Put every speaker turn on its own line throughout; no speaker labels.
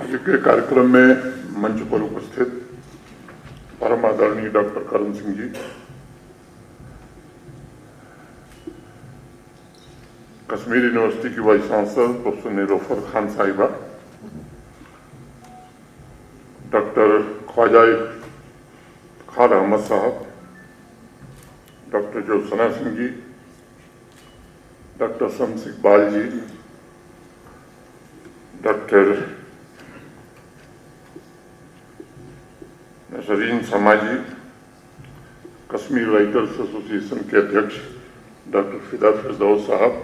आज के कार्यक्रम में मंच पर उपस्थित परम आदरणीय डॉक्टर करण सिंह जी, कश्मीर यूनिवर्सिटी की vice chancellor professor Nilofar Khan साहिबा, डॉक्टर ख्वाजा खान अहमद साहब, doctor Jyotsna Singh ji, doctor Shams Iqbal ji, doctor Nasreen Sharma ji, Kashmir writers association के अध्यक्ष डॉक्टर फिदा फिरदौस साहब,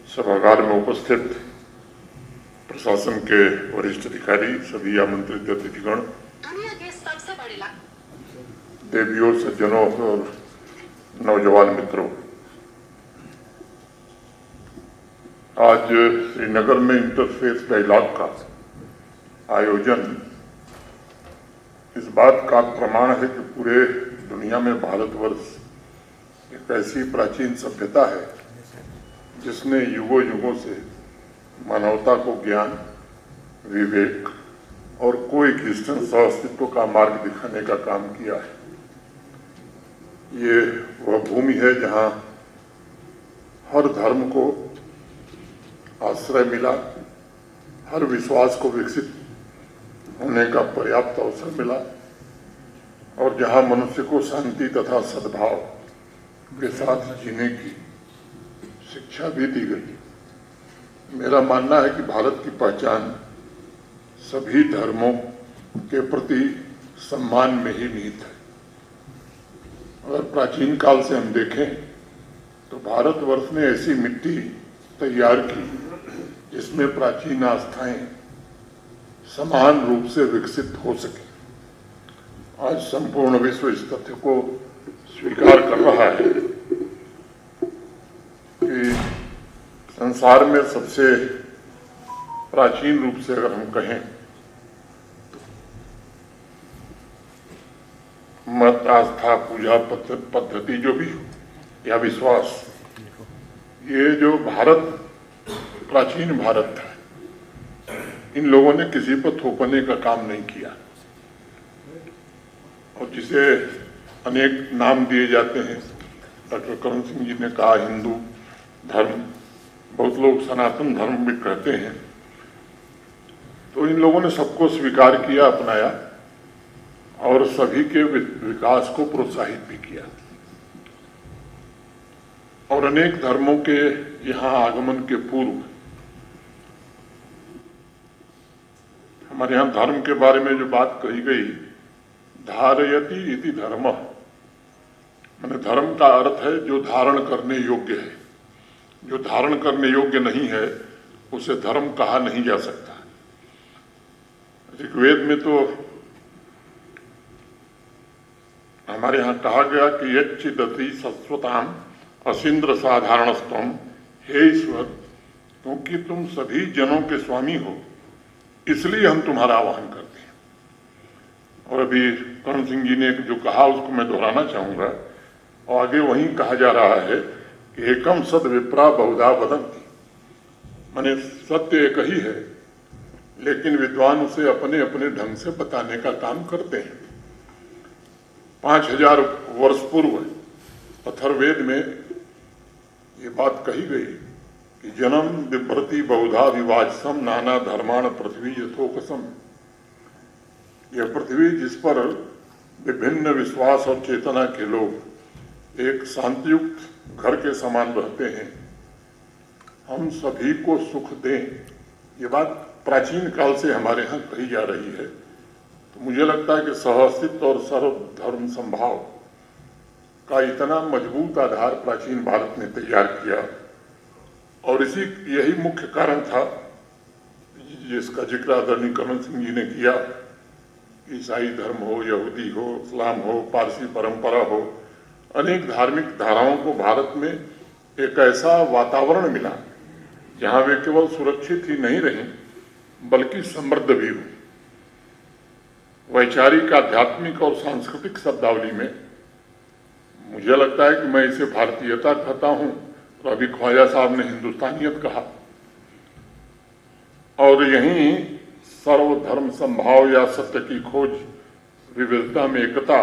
सभागार में उपस्थित प्रशासन के वरिष्ठ अधिकारी, सभी आमंत्रित अतिथिगण,
दुनिया के सबसे बड़े
देवियों, सज्जनों और नौजवान मित्रों, आज श्रीनगर में इंटरफेथ डायलॉग का आयोजन इस बात का प्रमाण है कि पूरे दुनिया में भारतवर्ष एक ऐसी प्राचीन सभ्यता है जिसने युगों युगों से मानवता को ज्ञान, विवेक और कोएग्जिस्टेंस सह अस्तित्व का मार्ग दिखाने का काम किया है। ये वह भूमि है जहाँ हर धर्म को आश्रय मिला, हर विश्वास को विकसित होने का पर्याप्त अवसर मिला और जहाँ मनुष्य को शांति तथा सद्भाव के साथ जीने की शिक्षा भी दी गई। मेरा मानना है कि भारत की पहचान सभी धर्मों के प्रति सम्मान में ही निहित है। अगर प्राचीन काल से हम देखें तो भारतवर्ष ने ऐसी मिट्टी तैयार की जिसमें प्राचीन आस्थाएं समान रूप से विकसित हो सके। आज संपूर्ण विश्व इस तथ्य को स्वीकार कर रहा है कि संसार में सबसे प्राचीन रूप से अगर हम कहें मत, आस्था, पूजा पद्धति जो भी हो या विश्वास, ये जो भारत प्राचीन भारत था, इन लोगों ने किसी पर थोपने का काम नहीं किया और जिसे अनेक नाम दिए जाते हैं। डॉक्टर करण सिंह जी ने कहा हिंदू धर्म, बहुत लोग सनातन धर्म भी कहते हैं। तो इन लोगों ने सबको स्वीकार किया, अपनाया और सभी के विकास को प्रोत्साहित भी किया और अनेक धर्मों के यहाँ आगमन के पूर्व हमारे यहाँ धर्म के बारे में जो बात कही गई, धारयति इति धर्म, माने धर्म का अर्थ है जो धारण करने योग्य है। जो धारण करने योग्य नहीं है उसे धर्म कहा नहीं जा सकता। ऋग्वेद में तो हमारे यहाँ कहा गया कि यच्चिदति सत्वताम असिंद्र साधारणस्तम, हे ईश्वर, क्योंकि तुम सभी जनों के स्वामी हो इसलिए हम तुम्हारा आह्वान करते हैं। और अभी करण सिंह जी ने जो कहा उसको मैं दोहराना चाहूंगा और आगे वहीं कहा जा रहा है कि एकम सद विप्रा बहुधा वदन्ति, माने सत्य एक ही है लेकिन विद्वान उसे अपने अपने ढंग से बताने का काम करते हैं। 5000 वर्ष पूर्व अथर्ववेद में ये बात कही गई कि जन्म बिभ्रति बहुधा विवाजसम नाना धर्माण पृथ्वी यथोकसम। यह पृथ्वी जिस पर विभिन्न विश्वास और चेतना के लोग एक शांतियुक्त घर के समान रहते हैं, हम सभी को सुख दें, ये बात प्राचीन काल से हमारे यहाँ कही जा रही है। तो मुझे लगता है कि सहअस्तित्व और सर्वधर्म संभाव का इतना मजबूत आधार प्राचीन भारत ने तैयार किया और यही मुख्य कारण था जिसका जिक्र आदरणीय करण सिंह जी ने किया। ईसाई धर्म हो, यहूदी हो, इस्लाम हो, पारसी परंपरा हो, अनेक धार्मिक धाराओं को भारत में एक ऐसा वातावरण मिला जहाँ वे केवल सुरक्षित ही नहीं रहीं बल्कि समृद्ध भी हुई। वैचारिक, आध्यात्मिक और सांस्कृतिक शब्दावली में मुझे लगता है कि मैं इसे भारतीयता कहता हूँ और अभी ख्वाजा साहब ने हिंदुस्तानियत कहा। और यहीं सर्वधर्म संभाव या सत्य की खोज, विविधता में एकता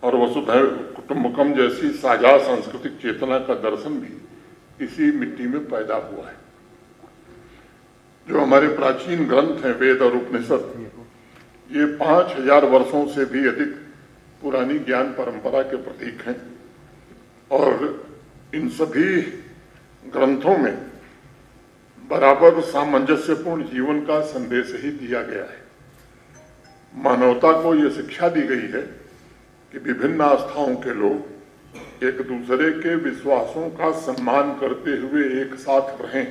और वसुधैव कुटुंबकम जैसी साझा सांस्कृतिक चेतना का दर्शन भी इसी मिट्टी में पैदा हुआ है। जो हमारे प्राचीन ग्रंथ हैं, वेद और उपनिषद, ये 5000 वर्षों से भी अधिक पुरानी ज्ञान परंपरा के प्रतीक हैं और इन सभी ग्रंथों में बराबर सामंजस्यपूर्ण जीवन का संदेश ही दिया गया है। मानवता को ये शिक्षा दी गई है कि विभिन्न आस्थाओं के लोग एक दूसरे के विश्वासों का सम्मान करते हुए एक साथ रहें।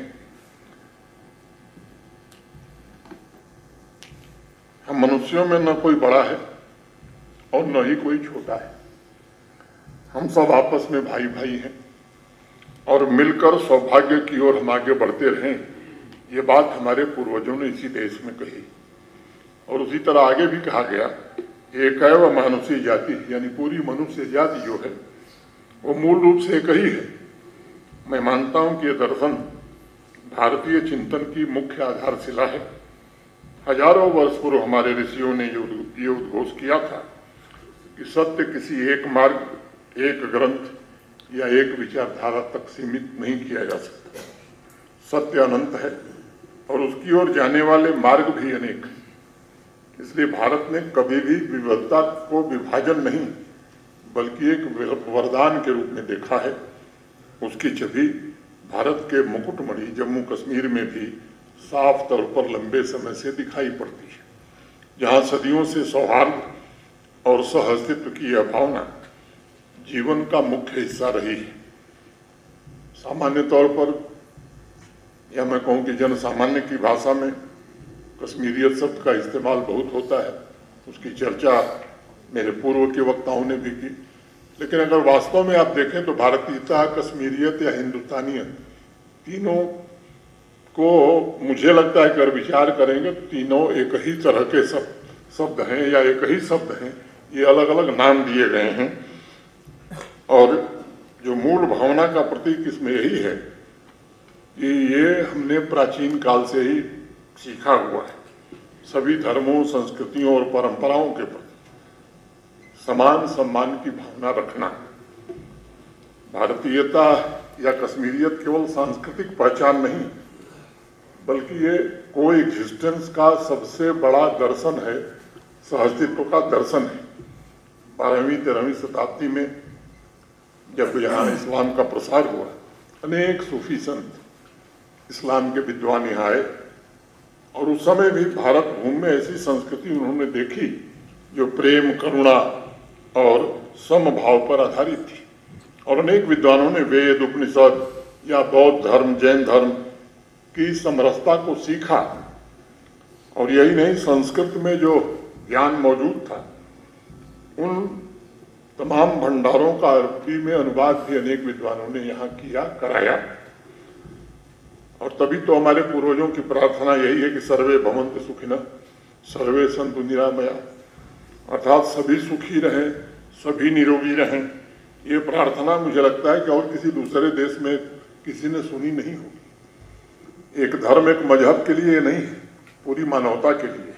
हम मनुष्यों में न कोई बड़ा है और न ही कोई छोटा है। हम सब आपस में भाई भाई हैं और मिलकर सौभाग्य की ओर हम आगे बढ़ते रहें, ये बात हमारे पूर्वजों ने इसी देश में कही। और उसी तरह आगे भी कहा गया, एकैव मानुषी जाति, यानी पूरी मनुष्य जाति जो है वो मूल रूप से एक ही है। मैं मानता हूं कि यह दर्शन भारतीय चिंतन की मुख्य आधारशिला है। हजारों वर्ष पूर्व हमारे ऋषियों ने ये उद्घोष किया था कि सत्य किसी एक मार्ग, एक ग्रंथ या एक विचारधारा तक सीमित नहीं किया जा सकता। सत्य अनंत है और उसकी ओर जाने वाले मार्ग भी अनेक हैं। इसलिए भारत ने कभी भी विविधता को विभाजन नहीं बल्कि एक वरदान के रूप में देखा है। उसकी छवि भारत के मुकुटमणि जम्मू कश्मीर में भी साफ तौर पर लंबे समय से दिखाई पड़ती है, जहाँ सदियों से सौहार्द और सहअस्तित्व की यह भावना जीवन का मुख्य हिस्सा रही है। सामान्य तौर पर, या मैं कहूँ कि जन सामान्य की भाषा में कश्मीरियत शब्द का इस्तेमाल बहुत होता है। उसकी चर्चा मेरे पूर्व के वक्ताओं ने भी की। लेकिन अगर वास्तव में आप देखें तो भारतीयता, कश्मीरियत या हिंदुस्तानियत, तीनों को मुझे लगता है कि अगर विचार करेंगे तो तीनों एक ही तरह के शब्द हैं या एक ही शब्द हैं। ये अलग अलग नाम दिए गए हैं और जो मूल भावना का प्रतीक इसमें यही है कि ये हमने प्राचीन काल से ही सीखा हुआ है। सभी धर्मों, संस्कृतियों और परंपराओं के प्रति समान सम्मान की भावना रखना। भारतीयता या कश्मीरियत केवल सांस्कृतिक पहचान नहीं बल्कि ये कोएग्जिस्टेंस का सबसे बड़ा दर्शन है, सहअस्तित्व का दर्शन है। 12वीं-13वीं शताब्दी में जब यहाँ इस्लाम का प्रसार हुआ, अनेक सूफी संत, इस्लाम के विद्वान यहाँ आए और उस समय भी भारत भूमि में ऐसी संस्कृति उन्होंने देखी जो प्रेम, करुणा और समभाव पर आधारित थी। और अनेक विद्वानों ने वेद, उपनिषद या बौद्ध धर्म, जैन धर्म की समरसता को सीखा। और यही नहीं, संस्कृत में जो ज्ञान मौजूद था उन तमाम भंडारों का अरबी में अनुवाद भी अनेक विद्वानों ने यहाँ किया, कराया। और तभी तो हमारे पूर्वजों की प्रार्थना यही है कि सर्वे भवन्तु सुखिनः, सर्वे सन्तु निरामया, अर्थात सभी सुखी रहें, सभी निरोगी रहें। ये प्रार्थना मुझे लगता है कि और किसी दूसरे देश में किसी ने सुनी नहीं होगी। एक धर्म, एक मजहब के लिए नहीं है, पूरी मानवता के लिए।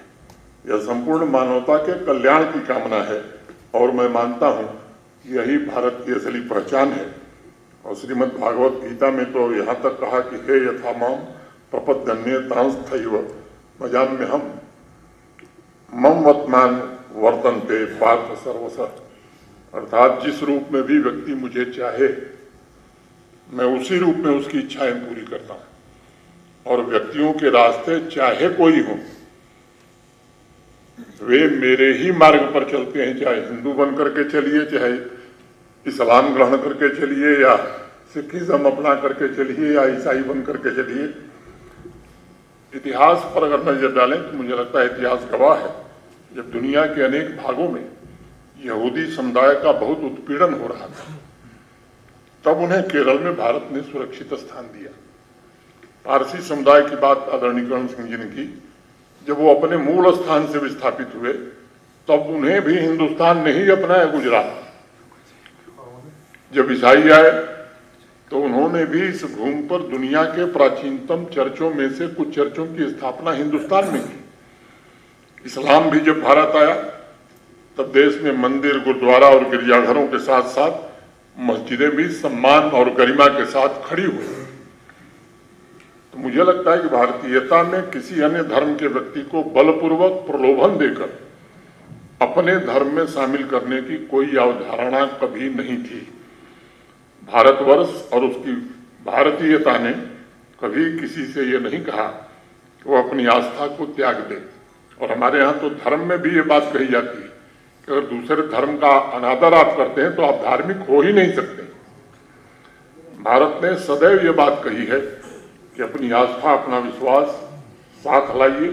यह संपूर्ण मानवता के कल्याण की कामना है और मैं मानता हूँ यही भारत की असली पहचान है। और श्रीमद् भागवत गीता में तो यहाँ तक कहा कि हे यथा माम प्रपद्यन्ये तांस्थैव मजाम्यहम् मम वर्तमान वर्तन्ते पार्थ सर्वशः। अर्थात जिस रूप में भी व्यक्ति मुझे चाहे, मैं उसी रूप में उसकी इच्छाएं पूरी करता हूँ। और व्यक्तियों के रास्ते चाहे कोई हो, वे मेरे ही मार्ग पर चलते हैं। चाहे हिंदू बन करके चलिए, चाहे इस्लाम ग्रहण करके चलिए, या सिखिज्म अपना करके चलिए, या ईसाई बन करके चलिए। इतिहास पर अगर नजर डालें तो मुझे लगता है इतिहास गवाह है, जब दुनिया के अनेक भागों में यहूदी समुदाय का बहुत उत्पीड़न हो रहा था, तब उन्हें केरल में भारत ने सुरक्षित स्थान दिया। पारसी समुदाय की बात आदरणीय करण सिंह जी ने की, जब वो अपने मूल स्थान से विस्थापित हुए तब उन्हें भी हिंदुस्तान ने ही अपनाया गुजरात। जब ईसाई आए तो उन्होंने भी इस भूमि पर दुनिया के प्राचीनतम चर्चों में से कुछ चर्चों की स्थापना हिंदुस्तान में की। इस्लाम भी जब भारत आया तब देश में मंदिर, गुरुद्वारा और गिरजाघरों के साथ साथ मस्जिदें भी सम्मान और गरिमा के साथ खड़ी हुई। तो मुझे लगता है कि भारतीयता में किसी अन्य धर्म के व्यक्ति को बलपूर्वक प्रलोभन देकर अपने धर्म में शामिल करने की कोई अवधारणा कभी नहीं थी। भारतवर्ष और उसकी भारतीयता ने कभी किसी से ये नहीं कहा कि वो अपनी आस्था को त्याग दे। और हमारे यहाँ तो धर्म में भी ये बात कही जाती है कि अगर दूसरे धर्म का अनादर आप करते हैं तो आप धार्मिक हो ही नहीं सकते। भारत ने सदैव ये बात कही है कि अपनी आस्था, अपना विश्वास साथ लाइए,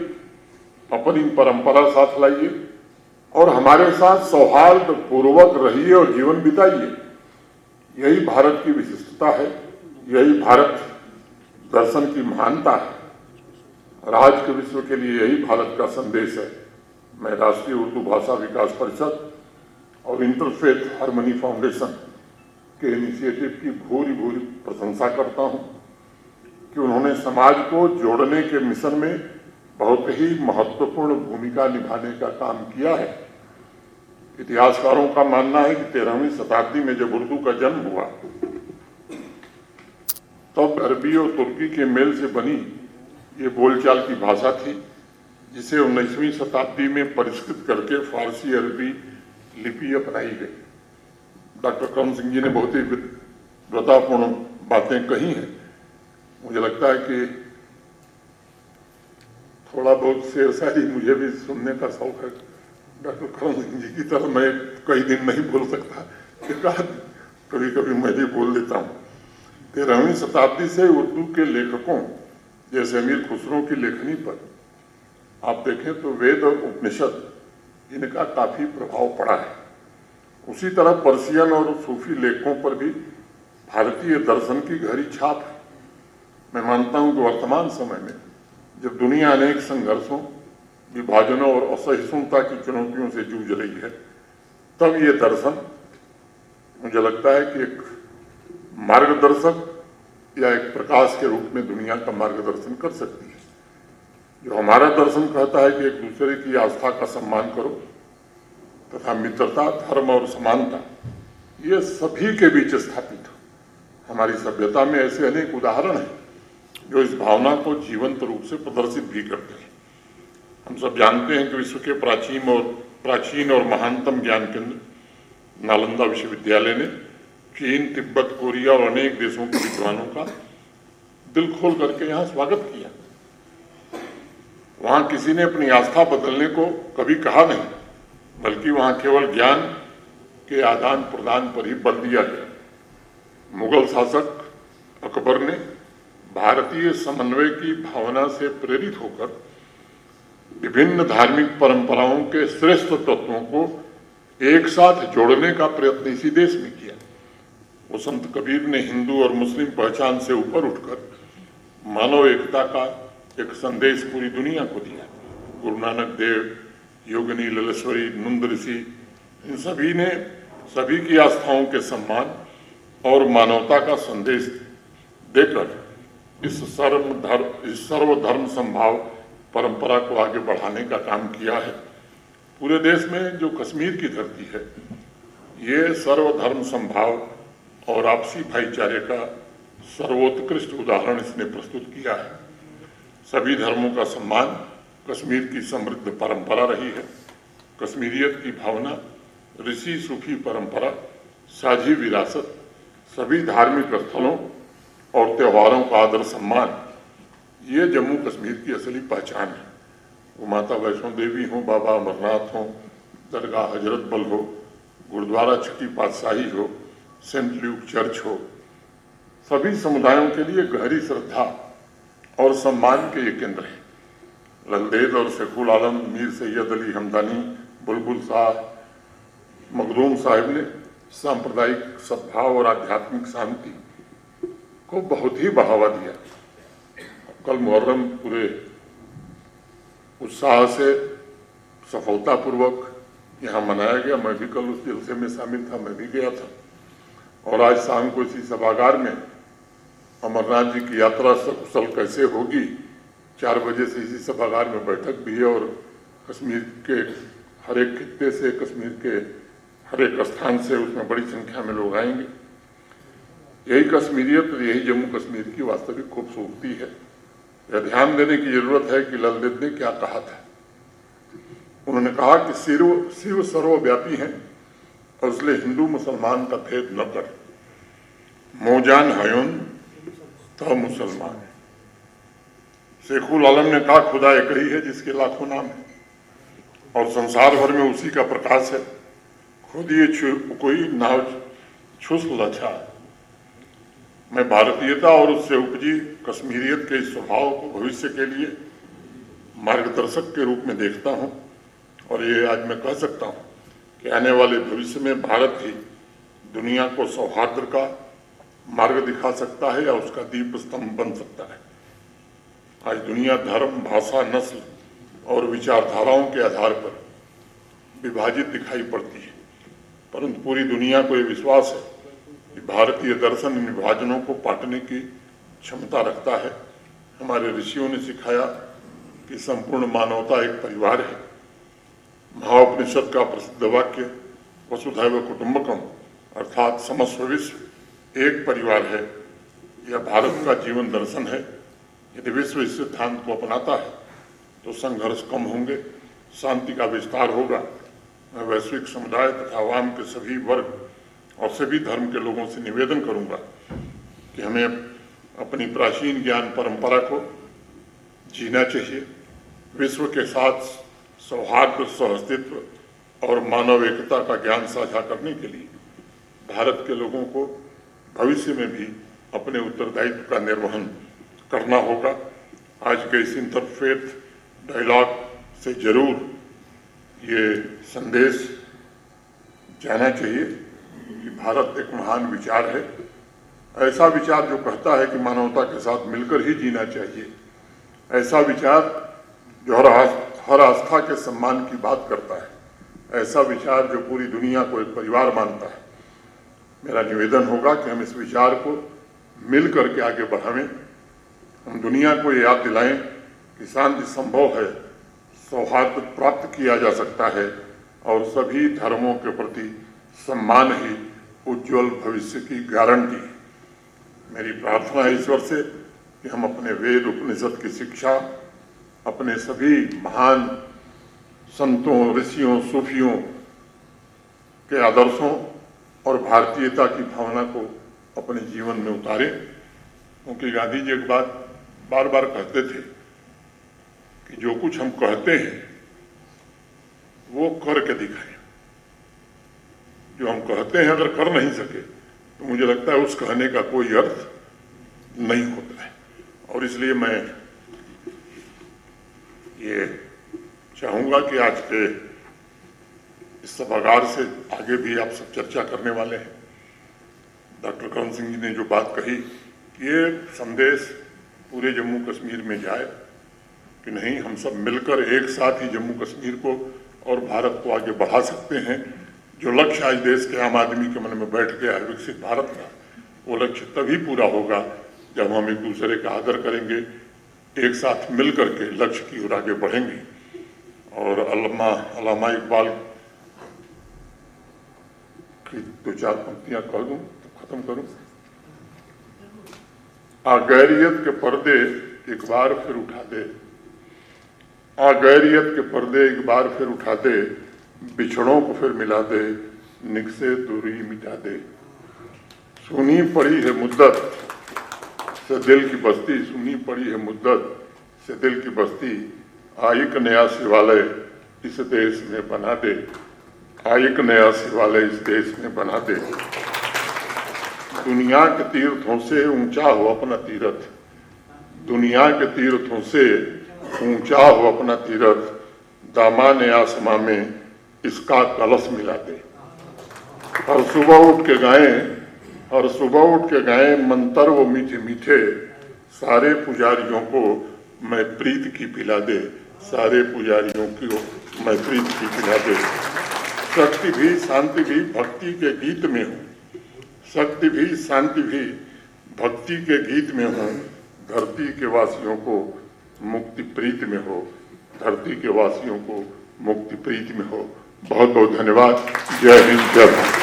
अपनी परंपरा साथ लाइए और हमारे साथ सौहार्द पूर्वक रहिए और जीवन बिताइए। यही भारत की विशिष्टता है, यही भारत दर्शन की महानता है और आज के विश्व के लिए यही भारत का संदेश है। मैं राष्ट्रीय उर्दू भाषा विकास परिषद और इंटरफेथ हार्मनी फाउंडेशन के इनिशिएटिव की भूरी भूरी प्रशंसा करता हूं कि उन्होंने समाज को जोड़ने के मिशन में बहुत ही महत्वपूर्ण भूमिका निभाने का काम किया है। इतिहासकारों का मानना है कि 13वीं शताब्दी में जब उर्दू का जन्म हुआ तब अरबी और तुर्की के मेल से बनी ये बोलचाल की भाषा थी, जिसे 19वीं शताब्दी में परिष्कृत करके फारसी अरबी लिपि अपनाई गई। डॉक्टर करम सिंह जी ने बहुत ही विद्वतापूर्ण बातें कही हैं। मुझे लगता है कि थोड़ा बहुत शेर शायरी मुझे भी सुनने का शौक है। डॉक्टर करम सिंह जी की तरह मैं कई दिन नहीं बोल सकता, कभी कभी मैं भी बोल देता हूँ। 13वीं शताब्दी से उर्दू के लेखकों जैसे अमीर खुसरो की लेखनी पर आप देखें तो वेद और उपनिषद इनका काफी प्रभाव पड़ा है। उसी तरह पर्शियन और सूफी लेखकों पर भी भारतीय दर्शन की गहरी छाप है। मैं मानता हूं कि वर्तमान समय में जब दुनिया अनेक संघर्षों, विभाजनों और असहिष्णुता की चुनौतियों से जूझ रही है, तब ये दर्शन मुझे लगता है कि एक मार्गदर्शक या एक प्रकाश के रूप में दुनिया का मार्गदर्शन कर सकती है। जो हमारा दर्शन कहता है कि एक दूसरे की आस्था का सम्मान करो तथा मित्रता, धर्म और समानता ये सभी के बीच स्थापित हो। हमारी सभ्यता में ऐसे अनेक उदाहरण हैं जो इस भावना को जीवंत रूप से प्रदर्शित भी करते हैं। हम सब जानते हैं कि विश्व के प्राचीन और महानतम ज्ञान केंद्र नालंदा विश्वविद्यालय ने चीन, तिब्बत, कोरिया और अनेक देशों के विद्वानों का दिल खोल करके यहाँ स्वागत किया। वहां किसी ने अपनी आस्था बदलने को कभी कहा नहीं, बल्कि वहां केवल ज्ञान के आदान प्रदान पर ही बल दिया गया। मुगल शासक अकबर ने भारतीय समन्वय की भावना से प्रेरित होकर विभिन्न धार्मिक परंपराओं के श्रेष्ठ तत्वों को एक साथ जोड़ने का प्रयत्न इसी देश में किया। वो संत कबीर ने हिंदू और मुस्लिम पहचान से ऊपर उठकर मानव एकता का एक संदेश पूरी दुनिया को दिया। गुरु नानक देव, योगिनी ललेश्वरी, नंद ऋषि, इन सभी ने सभी की आस्थाओं के सम्मान और मानवता का संदेश देकर इस सर्वधर्म संभाव परंपरा को आगे बढ़ाने का काम किया है। पूरे देश में जो कश्मीर की धरती है, ये सर्वधर्म संभाव और आपसी भाईचारे का सर्वोत्कृष्ट उदाहरण इसने प्रस्तुत किया है। सभी धर्मों का सम्मान कश्मीर की समृद्ध परंपरा रही है। कश्मीरियत की भावना, ऋषि सूफी परंपरा, साझी विरासत, सभी धार्मिक स्थलों और त्योहारों का आदर सम्मान, ये जम्मू कश्मीर की असली पहचान है। वो माता वैष्णो देवी हो, बाबा अमरनाथ हो, दरगाह हजरत बल हो, गुरुद्वारा छठी पातशाही हो, सेंट ल्यूक चर्च हो, सभी समुदायों के लिए गहरी श्रद्धा और सम्मान के ये केंद्र है। ललदेद और शेखुल आलम, मीर सैयद अली हमदानी, बुलबुल शाह, मखदूम साहिब ने सांप्रदायिक सद्भाव और आध्यात्मिक शांति को बहुत ही बढ़ावा दिया। कल मुहर्रम पूरे उत्साह से सफलतापूर्वक यहाँ मनाया गया। मैं भी कल उस जलसे में शामिल था, मैं भी गया था। और आज शाम को इसी सभागार में अमरनाथ जी की यात्रा सकुशल कैसे होगी। 4 बजे से इसी सभागार में बैठक भी है और कश्मीर के हर एक खित्ते से, कश्मीर के हर एक स्थान से उसमें बड़ी संख्या में लोग आएंगे। यही कश्मीरियत, यही जम्मू कश्मीर की वास्तविक खूबसूरती है। यह ध्यान देने की जरूरत है कि ललदेद ने क्या कहा था। उन्होंने कहा कि शिव सर्वव्यापी हैं और इसलिए हिंदू मुसलमान का भेद न कर। मौजान हयुन तो मुसलमान है। शेखुल आलम ने कहा खुदा एक ही है जिसके लाखों नाम है और संसार भर में उसी का प्रकाश है। खुद ये कोई नाव छुस लछा। मैं भारतीयता और उससे उपजी कश्मीरियत के इस स्वभाव को भविष्य के लिए मार्गदर्शक के रूप में देखता हूँ और ये आज मैं कह सकता हूँ कि आने वाले भविष्य में भारत ही दुनिया को सौहार्द का मार्ग दिखा सकता है या उसका दीप स्तंभ बन सकता है। आज दुनिया धर्म, भाषा, नस्ल और विचारधाराओं के आधार पर विभाजित दिखाई पड़ती है, परंतु पूरी दुनिया को ये विश्वास है कि भारतीय दर्शन इन विभाजनों को पाटने की क्षमता रखता है। हमारे ऋषियों ने सिखाया कि संपूर्ण मानवता एक परिवार है। महाउपनिषद का प्रसिद्ध वाक्य वसुधैव कुटुंबकम अर्थात समस्त विश्व एक परिवार है, यह भारत का जीवन दर्शन है। यदि विश्व इस सिद्धांत को अपनाता है तो संघर्ष कम होंगे, शांति का विस्तार होगा। मैं वैश्विक समुदाय तथा आवाम के सभी वर्ग और सभी धर्म के लोगों से निवेदन करूंगा कि हमें अपनी प्राचीन ज्ञान परंपरा को जीना चाहिए। विश्व के साथ सौहार्द, सहअस्तित्व और मानव एकता का ज्ञान साझा करने के लिए भारत के लोगों को भविष्य में भी अपने उत्तरदायित्व का निर्वहन करना होगा। आज के इस इंटरफेथ डायलॉग से जरूर ये संदेश जाना चाहिए कि भारत एक महान विचार है, ऐसा विचार जो कहता है कि मानवता के साथ मिलकर ही जीना चाहिए, ऐसा विचार जो हर आस्था के सम्मान की बात करता है, ऐसा विचार जो पूरी दुनिया को एक परिवार मानता है। मेरा निवेदन होगा कि हम इस विचार को मिल करके आगे बढ़ावें। हम दुनिया को ये याद दिलाएं कि शांति संभव है, सौहार्द प्राप्त किया जा सकता है और सभी धर्मों के प्रति सम्मान ही उज्जवल भविष्य की गारंटी है। मेरी प्रार्थना है ईश्वर से कि हम अपने वेद उपनिषद की शिक्षा, अपने सभी महान संतों, ऋषियों, सूफियों के आदर्शों और भारतीयता की भावना को अपने जीवन में उतारें। क्योंकि गांधी जी एक बात बार बार कहते थे कि जो कुछ हम कहते हैं वो करके दिखाएं। जो हम कहते हैं अगर कर नहीं सके तो मुझे लगता है उस कहने का कोई अर्थ नहीं होता है। और इसलिए मैं ये चाहूंगा कि आज के इस सभागार से आगे भी आप सब चर्चा करने वाले हैं। डॉक्टर करण सिंह जी ने जो बात कही, ये संदेश पूरे जम्मू कश्मीर में जाए कि नहीं, हम सब मिलकर एक साथ ही जम्मू कश्मीर को और भारत को आगे बढ़ा सकते हैं। जो लक्ष्य आज देश के आम आदमी के मन में बैठ गया है विकसित भारत का, वो लक्ष्य तभी पूरा होगा जब हम एक दूसरे का आदर करेंगे, एक साथ मिल करके लक्ष्य की ओर आगे बढ़ेंगे। और अल्लामा इकबाल की 2-4 पंक्तियां कह दूं तो खत्म करूं। आ गैरियत के पर्दे एक बार फिर उठा दे, आ गैरियत के पर्दे एक बार फिर उठा दे, बिछड़ों को फिर मिला दे, निक से दूरी मिटा दे। सुनी पड़ी है मुद्दत से दिल की बस्ती, सुनी पड़ी है मुद्दत से दिल की बस्ती, आयक नया शिवालय इस देश में बना दे, आयक नया शिवालय इस देश में बना दे। दुनिया के तीर्थों से ऊंचा हो अपना तीर्थ, दुनिया के तीर्थों से ऊंचा हो अपना तीर्थ, दामाने आसमां में इसका कलश मिला दे। हर सुबह उठ के गाएं, हर सुबह उठ के गाएं मंत्र वो मीठे मीठे, सारे पुजारियों को मैं प्रीत की पिला दे, सारे पुजारियों को मैं प्रीत की पिला दे। शक्ति भी शांति भी भक्ति के गीत में हो, शक्ति भी शांति भी भक्ति के गीत में हो, धरती के वासियों को मुक्ति प्रीत में हो, धरती के वासियों को मुक्ति प्रीत में हो। बहुत बहुत धन्यवाद। जय हिंद, जय भारत।